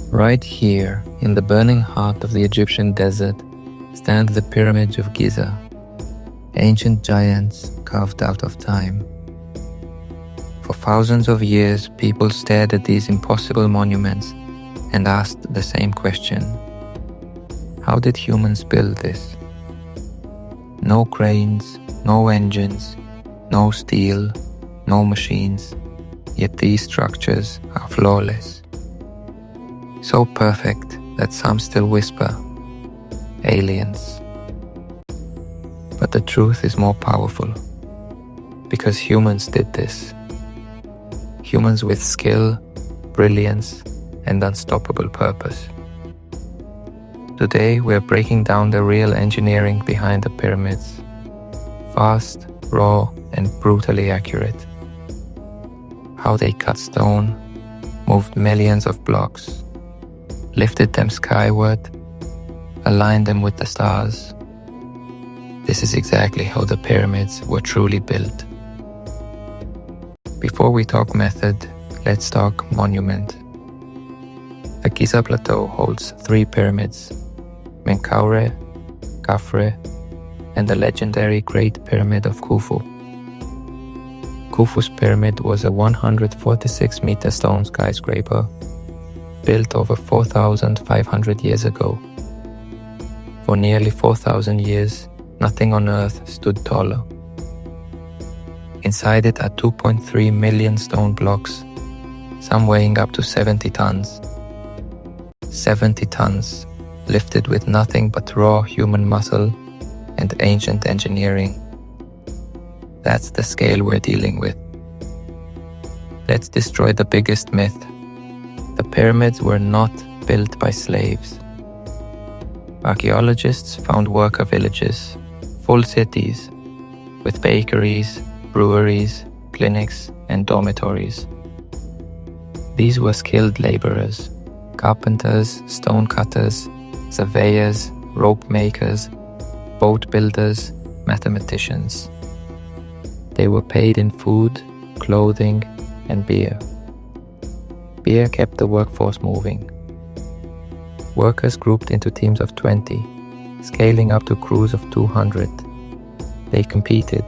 Right here, in the burning heart of the Egyptian desert, stand the Pyramids of Giza, ancient giants carved out of time. For thousands of years, people stared at these impossible monuments and asked the same question: how did humans build this? No cranes, no engines, no steel, no machines, yet these structures are flawless. So perfect that some still whisper, aliens. But the truth is more powerful, because humans did this. Humans with skill, brilliance, and unstoppable purpose. Today we're breaking down the real engineering behind the pyramids. Fast, raw, and brutally accurate. How they cut stone, moved millions of blocks, lifted them skyward, aligned them with the stars. This is exactly how the pyramids were truly built. Before we talk method, let's talk monument. The Giza Plateau holds 3 pyramids: Menkaure, Khafre, and the legendary Great Pyramid of Khufu. Khufu's pyramid was a 146-meter stone skyscraper built over 4,500 years ago. For nearly 4,000 years, nothing on Earth stood taller. Inside it are 2.3 million stone blocks, some weighing up to 70 tons. 70 tons, lifted with nothing but raw human muscle and ancient engineering. That's the scale we're dealing with. Let's destroy the biggest myth. The pyramids were not built by slaves. Archaeologists found worker villages, full cities, with bakeries, breweries, clinics, and dormitories. These were skilled laborers, carpenters, stone cutters, surveyors, rope makers, boat builders, mathematicians. They were paid in food, clothing, and beer. Beer kept the workforce moving. Workers grouped into teams of 20, scaling up to crews of 200. They competed,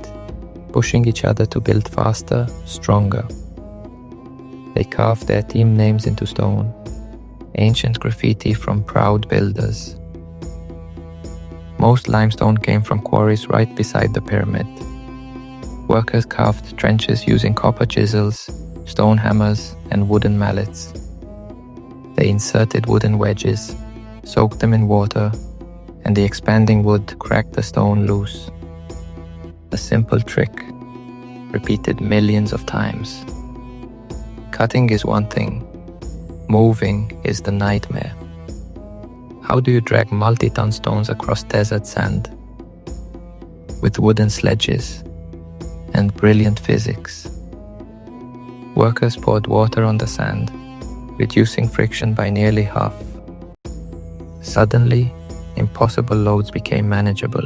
pushing each other to build faster, stronger. They carved their team names into stone, ancient graffiti from proud builders. Most limestone came from quarries right beside the pyramid. Workers carved trenches using copper chisels, stone hammers, and wooden mallets. They inserted wooden wedges, soaked them in water, and the expanding wood cracked the stone loose. A simple trick, repeated millions of times. Cutting is one thing, moving is the nightmare. How do you drag multi-ton stones across desert sand? With wooden sledges and brilliant physics. Workers poured water on the sand, reducing friction by nearly half. Suddenly, impossible loads became manageable.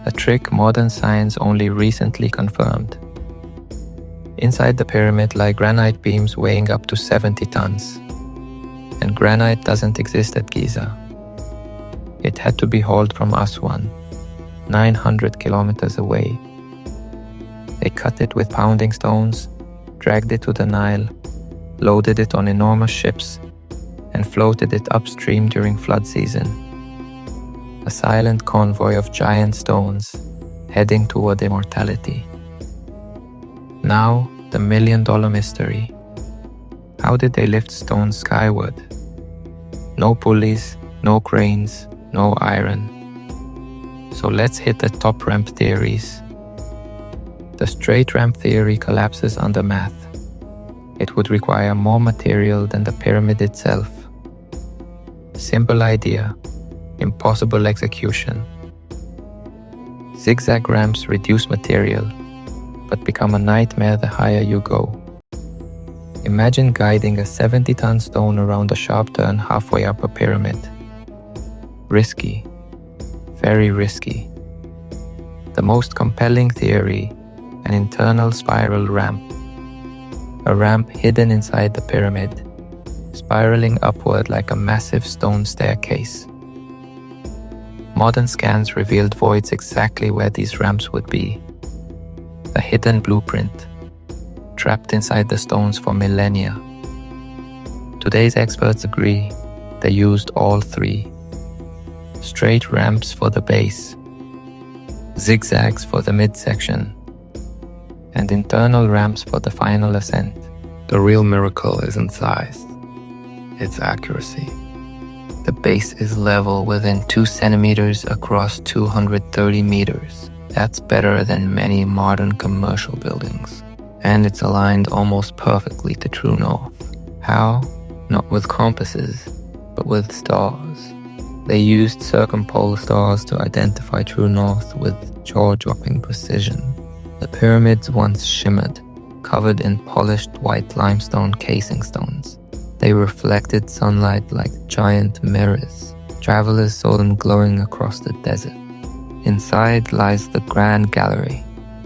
A trick modern science only recently confirmed. Inside the pyramid lie granite beams weighing up to 70 tons. And granite doesn't exist at Giza. It had to be hauled from Aswan, 900 kilometers away. They cut it with pounding stones, dragged it to the Nile, loaded it on enormous ships, and floated it upstream during flood season. A silent convoy of giant stones heading toward immortality. Now, the million-dollar mystery. How did they lift stones skyward? No pulleys, no cranes, no iron. So let's hit the top ramp theories. The straight ramp theory collapses under math. It would require more material than the pyramid itself. Simple idea, impossible execution. Zigzag ramps reduce material, but become a nightmare the higher you go. Imagine guiding a 70-ton stone around a sharp turn halfway up a pyramid. Risky, very risky. The most compelling theory, an internal spiral ramp. A ramp hidden inside the pyramid, spiraling upward like a massive stone staircase. Modern scans revealed voids exactly where these ramps would be. A hidden blueprint, trapped inside the stones for millennia. Today's experts agree they used all three. Straight ramps for the base, zigzags for the midsection, and internal ramps for the final ascent. The real miracle isn't size, it's accuracy. The base is level within 2 centimeters across 230 meters. That's better than many modern commercial buildings. And it's aligned almost perfectly to true north. How? Not with compasses, but with stars. They used circumpolar stars to identify true north with jaw-dropping precision. The pyramids once shimmered, covered in polished white limestone casing stones. They reflected sunlight like giant mirrors. Travelers saw them glowing across the desert. Inside lies the Grand Gallery,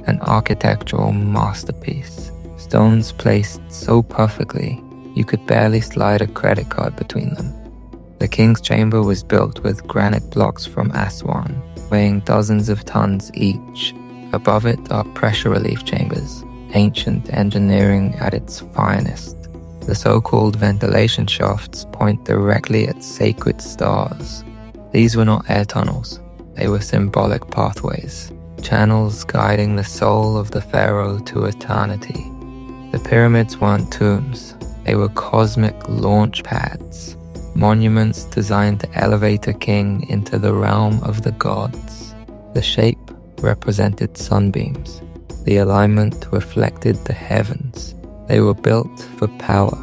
an architectural masterpiece. Stones placed so perfectly, you could barely slide a credit card between them. The king's chamber was built with granite blocks from Aswan, weighing dozens of tons each. Above it are pressure relief chambers, ancient engineering at its finest. The so-called ventilation shafts point directly at sacred stars. These were not air tunnels, they were symbolic pathways, channels guiding the soul of the pharaoh to eternity. The pyramids weren't tombs, they were cosmic launch pads, monuments designed to elevate a king into the realm of the gods. The shape represented sunbeams, the alignment reflected the heavens. They were built for power,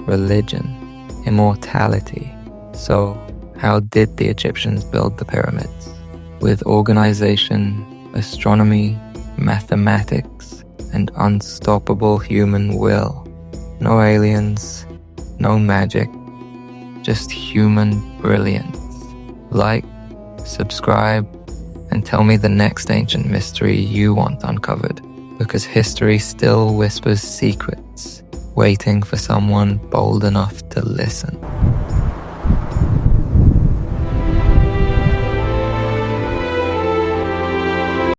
religion, immortality. So, how did the Egyptians build the pyramids? With organization, astronomy, mathematics, and unstoppable human will. No aliens, no magic, just human brilliance. Like, subscribe, and tell me the next ancient mystery you want uncovered, because history still whispers secrets, waiting for someone bold enough to listen.